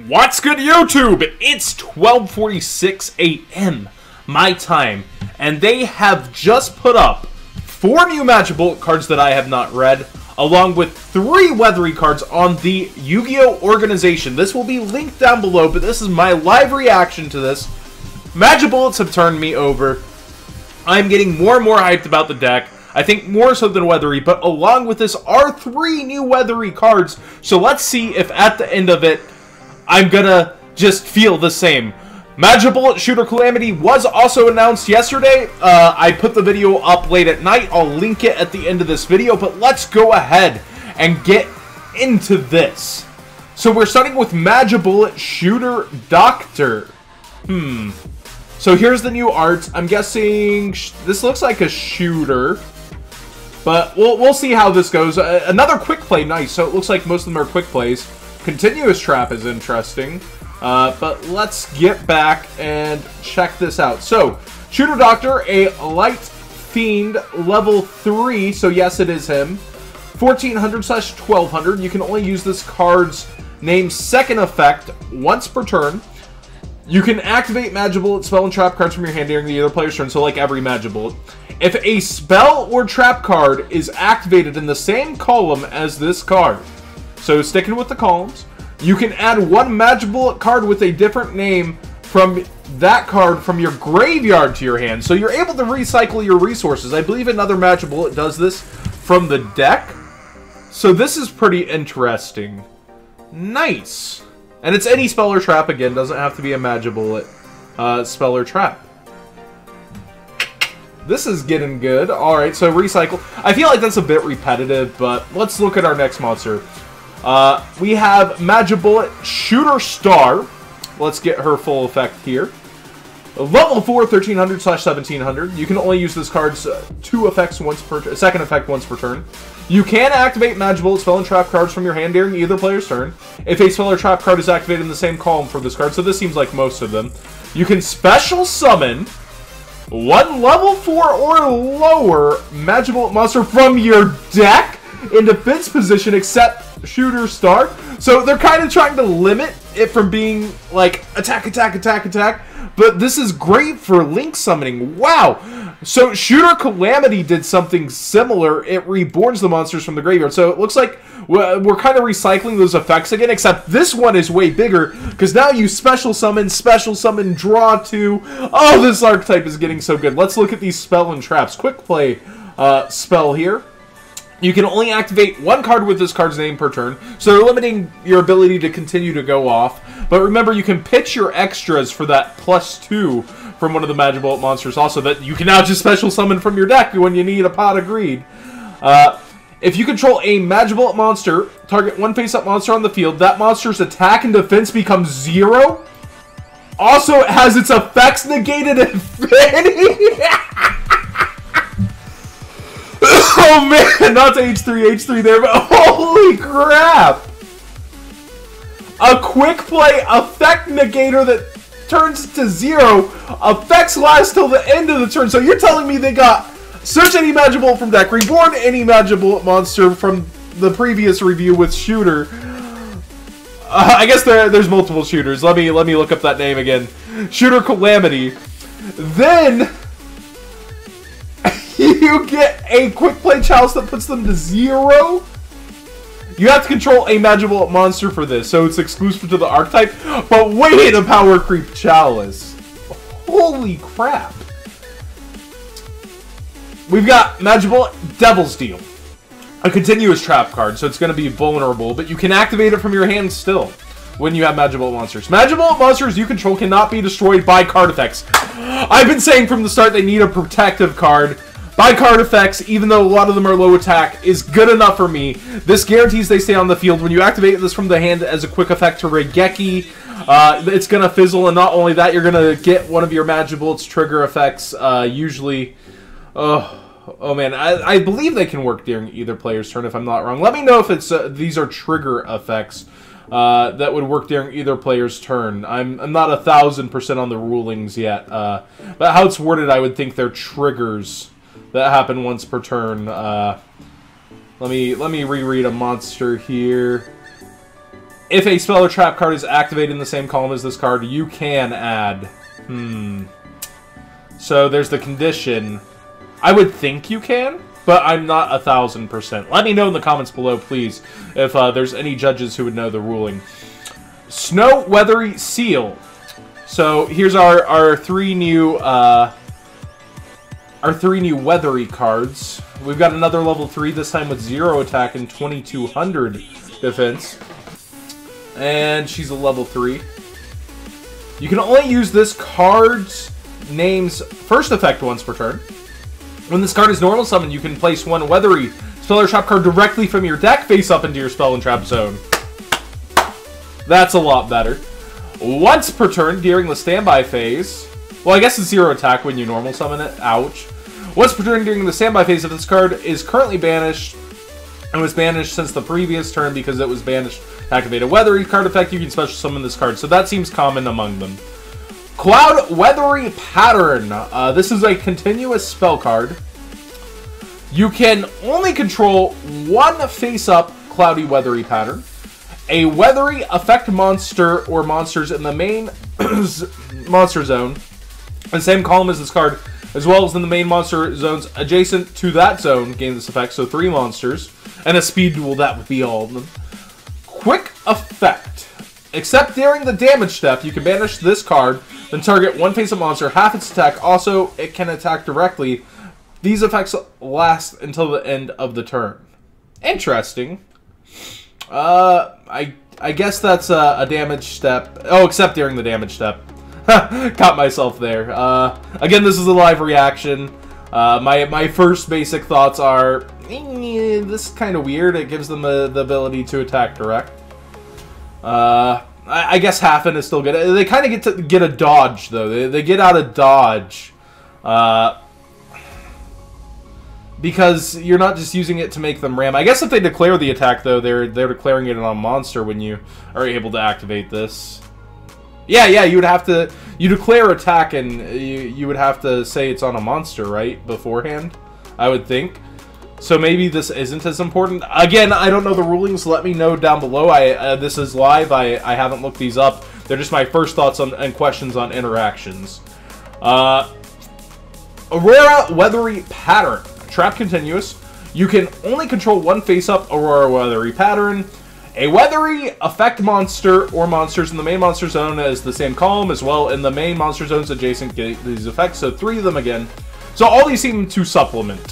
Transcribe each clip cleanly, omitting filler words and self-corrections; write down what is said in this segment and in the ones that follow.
What's good, YouTube? It's 12:46 a.m. my time, and they have just put up 4 new Magibullet cards that I have not read, along with 3 Weathery cards on the Yu-Gi-Oh! Organization. This will be linked down below, but this is my live reaction to this. Magibullets have turned me over. I'm getting more and more hyped about the deck. I think more so than Weathery, but along with this are 3 new Weathery cards. So let's see if at the end of it, I'm gonna just feel the same. Magibullet Shooter Calamity was also announced yesterday. I put the video up late at night. I'll link it at the end of this video, but let's go ahead and get into this. So we're starting with Magibullet Shooter Doctor. So here's the new art. I'm guessing this looks like a shooter, but we'll see how this goes. Another quick play, nice. So it looks like most of them are quick plays. Continuous Trap is interesting, but let's get back and check this out. So, Shooter Doctor, a Light Fiend, level 3, so yes, it is him. 1400/1200. You can only use this card's name's second effect once per turn. You can activate Magibullet spell and trap cards from your hand during the other player's turn, so like every Magibullet. If a spell or trap card is activated in the same column as this card, so sticking with the columns, you can add 1 Magibullet card with a different name from that card from your graveyard to your hand. So you're able to recycle your resources. I believe another Magibullet does this from the deck. So this is pretty interesting. Nice. And it's any spell or trap, again, doesn't have to be a Magibullet spell or trap. This is getting good. Alright, so recycle. I feel like that's a bit repetitive, but let's look at our next monster. We have Magibullet Shooter Star. Let's get her full effect here. Level 4, 1300/1700. You can only use this card's 2 effects once per second effect once per turn. You can activate Magibullet spell and trap cards from your hand during either player's turn. If a spell or trap card is activated in the same column for this card, so this seems like most of them. You can special summon 1 level 4 or lower Magibullet monster from your deck in defense position except Shooter Star. So they're kind of trying to limit it from being like attack, attack, attack, attack. But this is great for link summoning. Wow. So Shooter Calamity did something similar. It reborns the monsters from the graveyard. So it looks like we're kind of recycling those effects again, except this one is way bigger because now you special summon, draw 2. Oh, this archetype is getting so good. Let's look at these spell and traps. Quick play spell here. You can only activate 1 card with this card's name per turn, so they're limiting your ability to continue to go off. But remember, you can pitch your extras for that +2 from one of the Magibullet monsters also that you can now just special summon from your deck when you need a pot of greed. If you control a Magibullet monster, target 1 face-up monster on the field, that monster's attack and defense becomes 0. Also, it has its effects negated infinity. Oh man, not to H3 there, but holy crap! A quick play effect negator that turns to 0. Effects last till the end of the turn. So you're telling me they got search any Magibullet from deck, reborn any Magibullet monster from the previous review with Shooter. I guess there's multiple shooters. Let me look up that name again. Shooter Calamity. Then you get a quick play chalice that puts them to 0. You have to control a Magibullet monster for this, so it's exclusive to the archetype. But wait, a power creep chalice. Holy crap. We've got Magibullet Devil's Deal. A continuous trap card, so it's going to be vulnerable, but you can activate it from your hand still when you have Magibullet monsters. Magibullet monsters you control cannot be destroyed by card effects. I've been saying from the start they need a protective card. By card effects, even though a lot of them are low attack, is good enough for me. This guarantees they stay on the field. When you activate this from the hand as a quick effect to Regeki, it's going to fizzle, and not only that, you're going to get one of your Magibullet's trigger effects, usually. Oh man, I believe they can work during either player's turn, if I'm not wrong. Let me know if it's these are trigger effects that would work during either player's turn. I'm not 1000% on the rulings yet, but how it's worded, I would think they're triggers that happen once per turn. Let me reread a monster here. If a spell or trap card is activated in the same column as this card, you can add. So there's the condition. I would think you can, but I'm not 1000%. Let me know in the comments below, please, if there's any judges who would know the ruling. Snow Weathery Seal. So here's our three new Weathery cards. We've got another level 3, this time with 0 attack and 2200 defense. And she's a level 3. You can only use this card's name's first effect once per turn. When this card is normal summon, you can place one Weathery spell or trap card directly from your deck face up into your spell and trap zone. That's a lot better. Once per turn during the standby phase. Well, I guess it's 0 attack when you normal summon it. Ouch. Once per turn during the standby phase, if this card is currently banished and was banished since the previous turn because it was banished to activate a Weathery card effect, you can special summon this card. So that seems common among them. Cloud Weathery Pattern. This is a continuous spell card. You can only control one face-up Cloudy Weathery Pattern. A Weathery effect monster or monsters in the main monster zone, the same column as this card, as well as in the main monster zones adjacent to that zone, gain this effect. So 3 monsters. And a speed duel, that would be all of them. Quick effect. Except during the damage step, you can banish this card, then target one face-up monster, half its attack. Also, it can attack directly. These effects last until the end of the turn. Interesting. I guess that's a damage step. Oh, except during the damage step. Caught myself there. Again, this is a live reaction. My first basic thoughts are, this is kind of weird. It gives them the ability to attack direct. I guess Hafen is still good. They kind of get a dodge, though. They get out of dodge. Because you're not just using it to make them ram. I guess if they declare the attack, though, they're declaring it on a monster when you are able to activate this. Yeah, you would have to... You declare attack, and you would have to say it's on a monster, right? Beforehand, I would think. So maybe this isn't as important. Again, I don't know the rulings. Let me know down below. This is live. I haven't looked these up. They're just my first thoughts on and questions on interactions. Aurora Weathery Pattern. Trap continuous. You can only control one face-up Aurora Weathery Pattern. A Weathery effect monster or monsters in the main monster zone as the same column, as well in the main monster zones adjacent to these effects. So 3 of them again. So all these seem to supplement.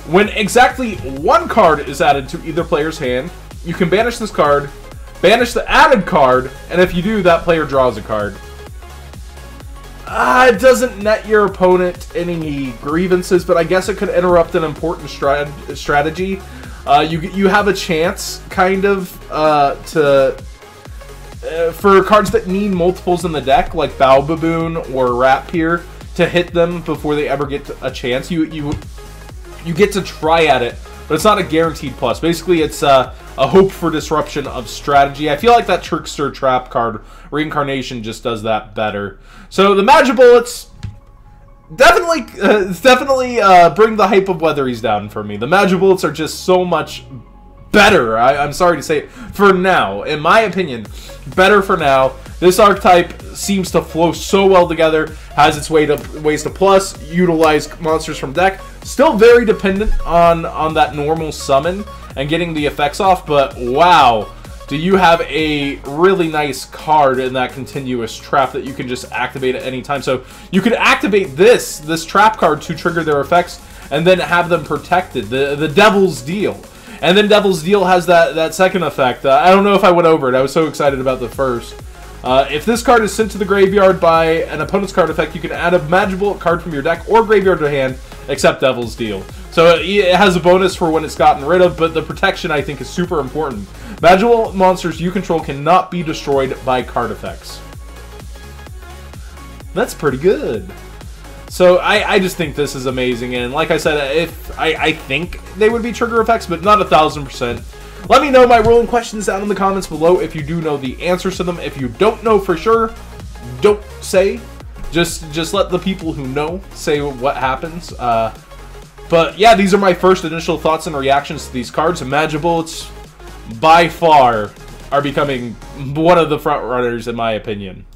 When exactly one card is added to either player's hand, you can banish this card, banish the added card, and if you do, that player draws a card. It doesn't net your opponent any grievances, but I guess it could interrupt an important strategy. You have a chance, kind of, for cards that need multiples in the deck, like Bow Baboon or Rat Pier, to hit them before they ever get a chance. You get to try at it, but it's not a guaranteed plus. Basically, it's a hope for disruption of strategy. I feel like that Trickster Trap card, Reincarnation, just does that better. So the Magibullets definitely bring the hype of Weatheries down for me. The Magibullets are just so much better. I'm sorry to say it. For now, in my opinion, better for now. This archetype seems to flow so well together, has its ways to plus, utilize monsters from deck. Still very dependent on that normal summon and getting the effects off, but wow, do you have a really nice card in that continuous trap that you can just activate at any time. So you could activate this trap card to trigger their effects and then have them protected. The Devil's Deal. And then Devil's Deal has that second effect. I don't know if I went over it. I was so excited about the first. If this card is sent to the graveyard by an opponent's card effect, you can add a Magibullet card from your deck or graveyard to hand, except Devil's Deal. So it has a bonus for when it's gotten rid of, but the protection, I think, is super important. Magibullet monsters you control cannot be destroyed by card effects. That's pretty good. So I just think this is amazing, and like I said, I think they would be trigger effects, but not 1000%. Let me know my ruling questions down in the comments below if you do know the answers to them. If you don't know for sure, don't say. Just let the people who know say what happens. But yeah, these are my first initial thoughts and reactions to these cards. And Magibullets, by far, are becoming one of the front runners, in my opinion.